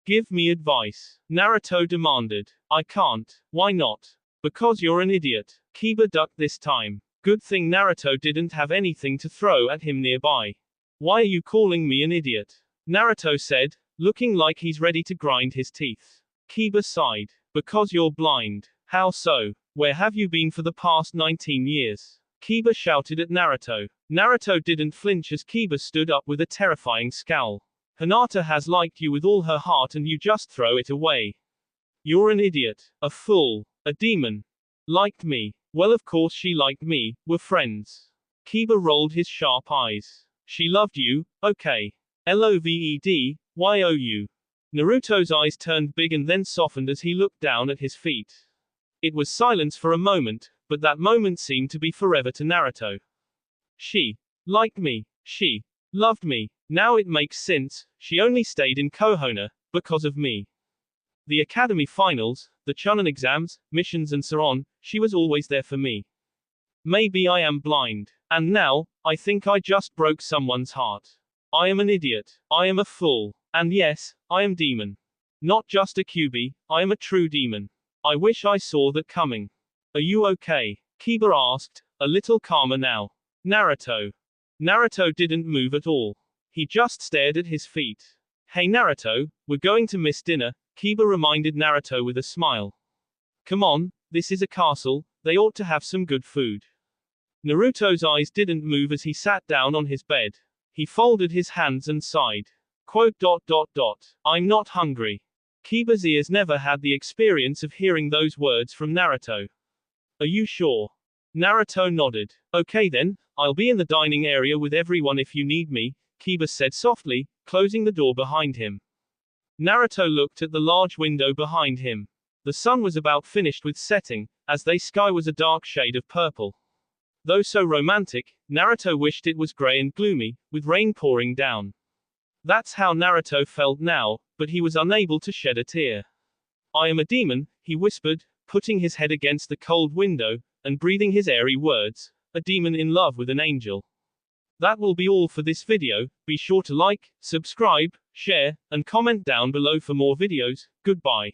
Speaker 1: Give me advice, Naruto demanded. I can't. Why not? Because you're an idiot. Kiba ducked this time. Good thing Naruto didn't have anything to throw at him nearby. Why are you calling me an idiot? Naruto said, looking like he's ready to grind his teeth. Kiba sighed. Because you're blind. How so? Where have you been for the past 19 years? Kiba shouted at Naruto. Naruto didn't flinch as Kiba stood up with a terrifying scowl. Hinata has liked you with all her heart and you just throw it away. You're an idiot. A fool. A demon. Liked me. Well, of course she liked me. We're friends. Kiba rolled his sharp eyes. She loved you, okay. LOVED, YOU. Naruto's eyes turned big and then softened as he looked down at his feet. It was silence for a moment, but that moment seemed to be forever to Naruto. She liked me. She loved me. Now it makes sense, she only stayed in Konoha because of me. The academy finals, the Chunin exams, missions and so on, she was always there for me. Maybe I am blind. And now, I think I just broke someone's heart. I am an idiot. I am a fool. And yes, I am demon. Not just a QB, I am a true demon. I wish I saw that coming. Are you okay? Kiba asked, a little calmer now. Naruto. Naruto didn't move at all. He just stared at his feet. Hey Naruto, we're going to miss dinner, Kiba reminded Naruto with a smile. Come on, this is a castle, they ought to have some good food. Naruto's eyes didn't move as he sat down on his bed. He folded his hands and sighed. Quote. I'm not hungry. Kiba's ears never had the experience of hearing those words from Naruto. Are you sure? Naruto nodded. Okay then, I'll be in the dining area with everyone if you need me, Kiba said softly, closing the door behind him. Naruto looked at the large window behind him. The sun was about finished with setting, as the sky was a dark shade of purple. Though so romantic, Naruto wished it was gray and gloomy, with rain pouring down. That's how Naruto felt now, but he was unable to shed a tear. I am a demon, he whispered, putting his head against the cold window, and breathing his airy words, a demon in love with an angel. That will be all for this video. Be sure to like, subscribe, share, and comment down below for more videos. Goodbye.